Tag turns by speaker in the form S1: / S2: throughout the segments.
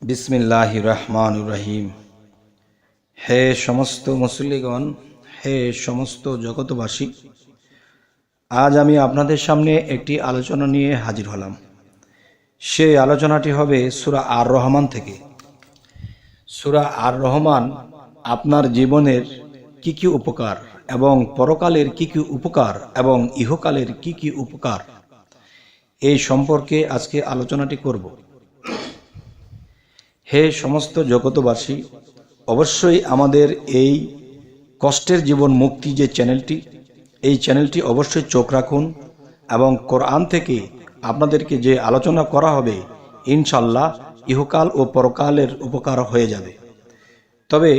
S1: বিসমিল্লাহির রহমানির রহিম। হে সমস্ত মুসলিগণ, হে সমস্ত জগতবাসী, আজ আমি আপনাদের সামনে একটি আলোচনা নিয়ে হাজির হলাম। সেই আলোচনাটি হবে সূরা আর রহমান থেকে। সূরা আর রহমান আপনার জীবনের কি কি উপকার এবং পরকালের কি কি উপকার এবং ইহকালের কি কি উপকার, এই সম্পর্কে আজকে আলোচনাটি করব। হে সমস্ত জগতবাসী, অবশ্যই আমাদের এই কষ্টের জীবন মুক্তি যে চ্যানেলটি, এই চ্যানেলটি অবশ্যই চোখ রাখুন এবং কোরআন থেকে আপনাদেরকে যে আলোচনা করা হবে ইনশাল্লাহ ইহকাল ও পরকালের উপকার হয়ে যাবে। তবে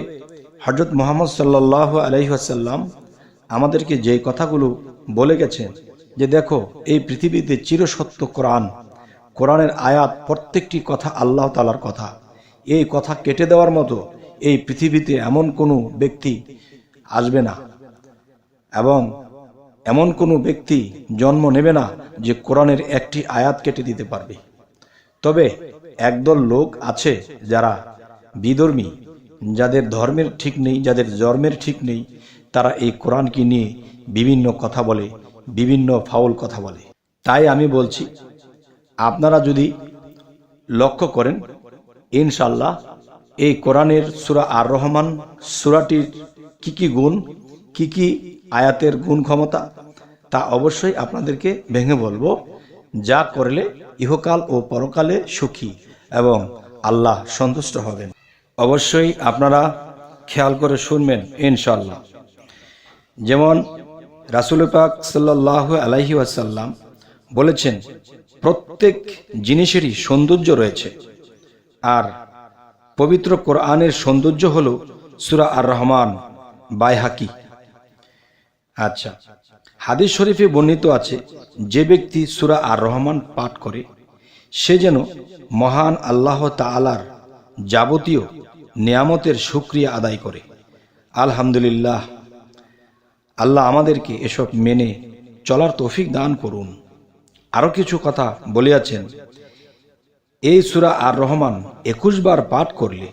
S1: হযরত মুহাম্মদ সাল্লাল্লাহু আলাইহি ওয়াসাল্লাম আমাদেরকে যে কথাগুলো বলে গেছেন যে দেখো, এই পৃথিবীতে চিরসত্য কোরআনের আয়াত, প্রত্যেকটি কথা আল্লাহ তাআলার কথা। এই কথা কেটে দেওয়ার মতো এই পৃথিবীতে এমন কোনো ব্যক্তি আসবে না এবং এমন কোনো ব্যক্তি জন্ম নেবে না যে কোরআনের একটি আয়াত কেটে দিতে পারবে। তবে একদল লোক আছে যারা বিধর্মী, যাদের ধর্মের ঠিক নেই, যাদের জন্মের ঠিক নেই, তারা এই কোরআনকে নিয়ে বিভিন্ন কথা বলে, বিভিন্ন ফাউল কথা বলে। তাই আমি বলছি, আপনারা যদি লক্ষ্য করেন ইনশাল্লাহ এই কোরআনের সূরা আর রহমান সূরাটির কি কি গুণ, কি কি আয়াতের গুণ ক্ষমতা, তা অবশ্যই আপনাদেরকে ভেঙে বলবো, যা করলে ইহকাল ও পরকালে সুখী এবং আল্লাহ সন্তুষ্ট হবেন। অবশ্যই আপনারা খেয়াল করে শুনবেন ইনশাল্লাহ। যেমন রাসূল পাক সাল্লাল্লাহু আলাইহি ওয়াসাল্লাম বলেছেন, প্রত্যেক জিনিসেরই সৌন্দর্য রয়েছে, আর পবিত্র কোরআনের সৌন্দর্য হলো সূরা আর রহমান বাইহাকি। আচ্ছা, হাদিস শরীফে বর্ণিত আছে, যে ব্যক্তি সূরা আর রহমান পাঠ করে সে যেন মহান আল্লাহ তাআলার যাবতীয় নিয়ামতের শুকরিয়া আদায় করে। আলহামদুলিল্লাহ, আল্লাহ আমাদেরকে এসব মেনে চলার তৌফিক দান করুন। আরো কিছু কথা বলিয়াছেন, এই সূরা আর রহমান 21 বার পাঠ করলে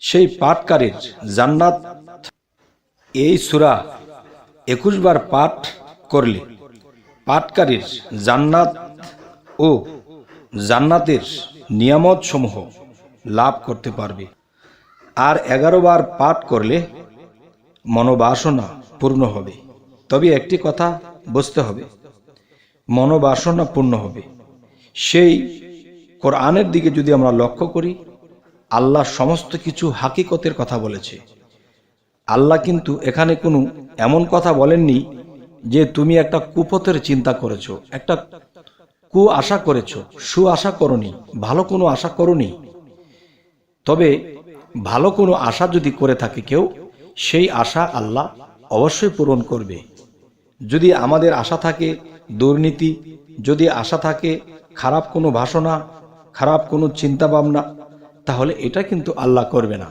S1: সেই পাঠকারীর জান্নাত, এই সূরা 21 বার পাঠ করলে পাঠকারীর জান্নাত ও জান্নাতের নিয়ামত সমূহ লাভ করতে পারবে। আর 11 বার পাঠ করলে মনোবাসনা পূর্ণ হবে। তবে একটি কথা বুঝতে হবে, মনোবাসনা পূর্ণ হবে। সেই কোরআনের দিকে যদি আমরা লক্ষ্য করি, আল্লাহ সমস্ত কিছু হাকিকতের কথা বলেছে। আল্লাহ কিন্তু এখানে কোনো এমন কথা বলেননি যে তুমি একটা কুপথের চিন্তা করেছো, একটা কু আশা করেছো, সু আশা করনি, ভালো কোনো আশা করনি। তবে ভালো কোনো আশা যদি করে থাকে কেউ, সেই আশা আল্লাহ অবশ্যই পূরণ করবে। যদি আমাদের আশা থাকে দুর্নীতি, যদি আশা থাকে খারাপ কোনো ভাষণা, খারাপ কোনো চিন্তা ভাবনা, তাহলে এটা কিন্তু আল্লাহ করবে না।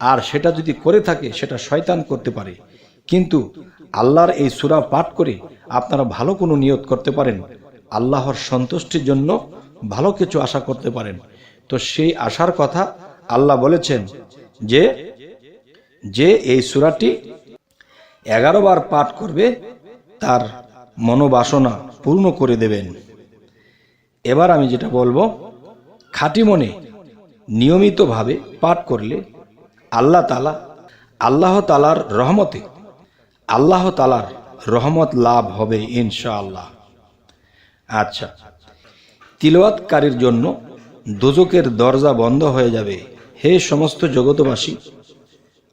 S1: আর সেটা যদি করে থাকে সেটা শয়তান করতে পারে। কিন্তু আল্লাহর এই সূরা পাঠ করে আপনারা ভালো কোনো নিয়ত করতে পারেন, আল্লাহর সন্তুষ্টির জন্য ভালো কিছু আশা করতে পারেন। তো সেই আশার কথা আল্লাহ বলেছেন যে এই সূরাটি 11 বার পাঠ করবে তার মনোবাসনা পূর্ণ করে দেবেন। এবার আমি যেটা বলবো, খাঁটি মনে নিয়মিতভাবে পাঠ করলে আল্লাহ তাআলার রহমতে আল্লাহ তাআলার রহমত লাভ হবে ইনশাআল্লাহ। আচ্ছা, তিলাওয়াতকারীর জন্য দোজখের দরজা বন্ধ হয়ে যাবে। হে সমস্ত জগতবাসী,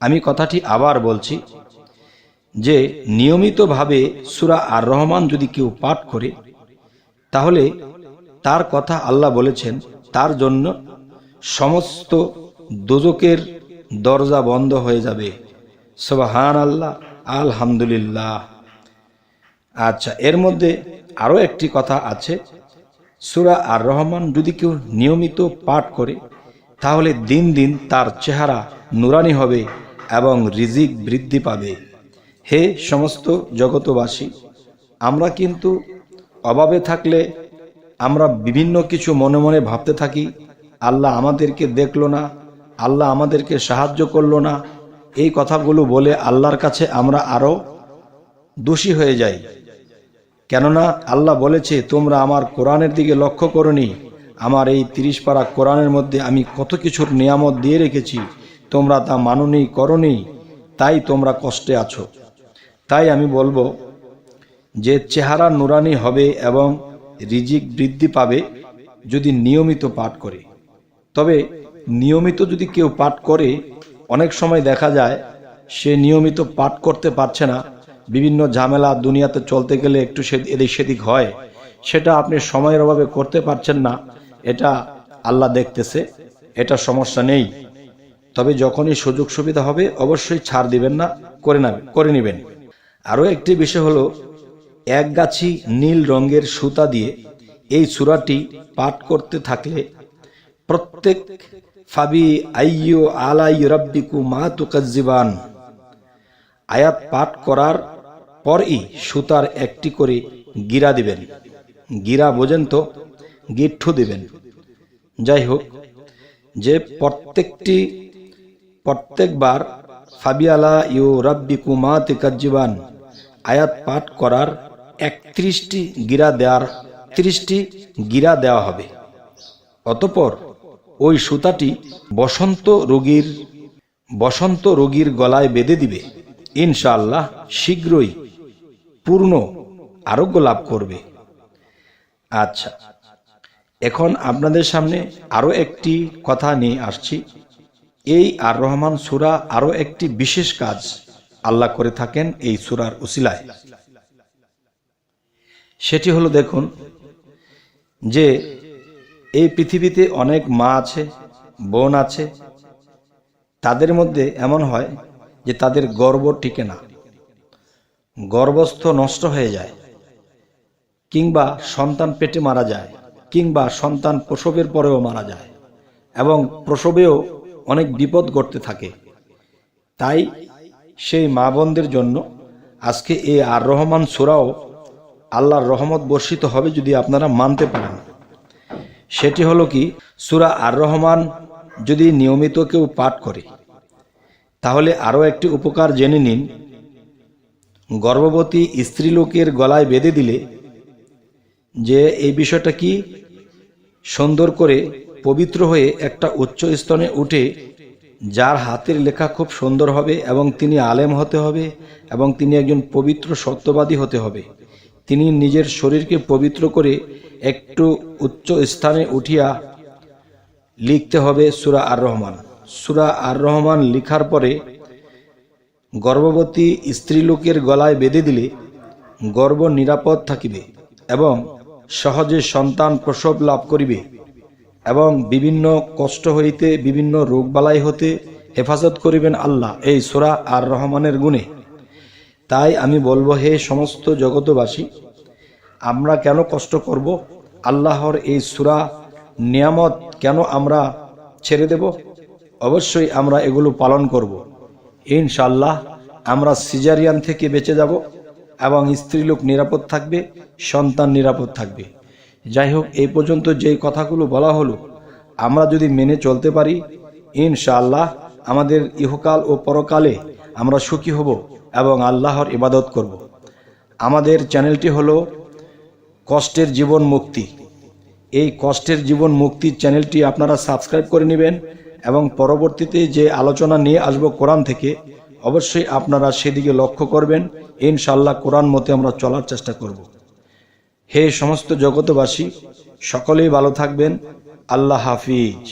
S1: আমি কথাটি আবার বলছি যে নিয়মিতভাবে সূরা আর রহমান যদি কেউ পাঠ করে, তাহলে তার কথা আল্লাহ বলেছেন, তার জন্য সমস্ত দোজখের দরজা বন্ধ হয়ে যাবে। সুবহানাল্লাহ, আলহামদুলিল্লাহ। আচ্ছা, এর মধ্যে আরো একটি কথা আছে, সূরা আর রহমান যদি কেউ নিয়মিত পাঠ করে তাহলে দিন দিন তার চেহারা নুরানি হবে এবং রিজিক বৃদ্ধি পাবে। হে সমস্ত জগতবাসী, আমরা কিন্তু অভাবে থাকলে আমরা বিভিন্ন কিছু মনে মনে ভাবতে থাকি, আল্লাহ আমাদেরকে দেখলো না, আল্লাহ আমাদেরকে সাহায্য করলো না, এই কথাগুলো বলে আল্লাহর কাছে আমরা আরো দোষী হয়ে যাই। কেননা আল্লাহ বলেছে, তোমরা আমার কোরআনের দিকে লক্ষ্য করনি, আমার এই 30 পারা কোরআনের মধ্যে আমি কত কিছুর নিয়ামত দিয়ে রেখেছি, তোমরা তা মাননি, করনি, তাই তোমরা কষ্টে আছো। তাই আমি বলবো যে চেহারা নুরানি হবে এবং রিজিক বৃদ্ধি পাবে যদি নিয়মিত পাঠ করে। তবে নিয়মিত যদি কেউ পাঠ করে, অনেক সময় দেখা যায় সে নিয়মিত পাঠ করতে পারছে না, বিভিন্ন ঝামেলা দুনিয়াতে চলতে গেলে একটু এদিক সেদিক হয়, সেটা আপনি সময়ের অভাবে করতে পারছেন না, এটা আল্লাহ দেখতেছে, এটা সমস্যা নেই। তবে যখনই সুযোগ সুবিধা হবে অবশ্যই ছাড় দিবেন না, করে নেবেন। আরও একটি বিষয় হলো, এক গাছি নীল রঙের সুতা দিয়ে এই সূরাটি পাঠ করতে থাকলে প্রত্যেক ফাবি আইয়ু আলাই রাব্বিকু মা তুকাজ্জিবান আয়াত পাঠ করার পরই সুতার একটি করে গিরা দিবেন। গিরা বোঝেন তো, গিট্টু দিবেন। যাই হোক, যে প্রত্যেকবার ফাবি আলা ইউ রাব্বিকু মা তুকাজ্জিবান আয়াত পাঠ করার 31টি গিরা দেওয়া হবে। অতঃপর ওই সুতাটি বসন্ত রোগীর গলায় বেঁধে দিবে, ইনশাআল্লাহ শীঘ্রই পূর্ণ আরোগ্য লাভ করবে। আচ্ছা, এখন আপনাদের সামনে আরো একটি কথা নিয়ে আসছি। এই আর রহমান সূরা আরো একটি বিশেষ কাজ আল্লাহ করে থাকেন এই সূরার উসিলায়। সেটি হলো, দেখুন যে এই পৃথিবীতে অনেক মা আছে, বোন আছে, তাদের মধ্যে এমন হয় যে তাদের গর্ভ টিকে না, গর্ভস্থ নষ্ট হয়ে যায়, কিংবা সন্তান পেটে মারা যায়, কিংবা সন্তান প্রসবের পরেও মারা যায়, এবং প্রসবেও অনেক বিপদ ঘটতে থাকে। তাই সেই মা বোনদের জন্য আজকে এই আর রহমান সূরাও আল্লাহর রহমত বর্ষিত হবে যদি আপনারা মানতে পারেন। সেটি হলো কি, সূরা আর রহমান যদি নিয়মিত কেউ পাঠ করে তাহলে আরও একটি উপকার জেনে নিন। গর্ভবতী স্ত্রীলোকের গলায় বেঁধে দিলে যে এই বিষয়টা কি, সুন্দর করে পবিত্র হয়ে একটা উচ্চ স্থানে উঠে, যার হাতের লেখা খুব সুন্দর হবে এবং তিনি আলেম হতে হবে এবং তিনি একজন পবিত্র সত্যবাদী হতে হবে, তিনি নিজের শরীরকে পবিত্র করে একটু উচ্চ স্থানে উঠিয়া লিখতে হবে সূরা আর রহমান। সূরা আর রহমান লিখার পরে গর্ভবতী স্ত্রীলোকের গলায় বেঁধে দিলে গর্ভ নিরাপদ থাকিবে এবং সহজে সন্তান প্রসব লাভ করিবে এবং বিভিন্ন কষ্ট হইতে, বিভিন্ন রোগবালাই হতে হেফাজত করিবেন আল্লাহ এই সূরা আর রহমানের গুণে। তাই আমি বলবো, হে সমস্ত জগতবাসী, আমরা কেন কষ্ট করব? আল্লাহর এই সূরা নিয়ামত কেন আমরা ছেড়ে দেব? অবশ্যই আমরা এগুলো পালন করব। ইনশাআল্লাহ আমরা সিজারিয়ান থেকে বেঁচে যাব এবং স্ত্রীলোক নিরাপদ থাকবে, সন্তান নিরাপদ থাকবে। যাই হোক, এই পর্যন্ত যেই কথাগুলো বলা হলো আমরা যদি মেনে চলতে পারি, ইনশাআল্লাহ আমাদের ইহকাল ও পরকালে আমরা সুখী হব এবং আল্লাহর ইবাদত করব। আমাদের চ্যানেলটি হলো কষ্টের জীবন মুক্তি। এই কষ্টের জীবন মুক্তি চ্যানেলটি আপনারা সাবস্ক্রাইব করে নেবেন এবং পরবর্তীতে যে আলোচনা নিয়ে আসব কোরআন থেকে, অবশ্যই আপনারা সেদিকে লক্ষ্য করবেন। ইনশাআল্লাহ কোরআন মতে আমরা চলার চেষ্টা করব। হে সমস্ত জগতবাসী, সকলেই ভালো থাকবেন। আল্লাহ হাফিজ।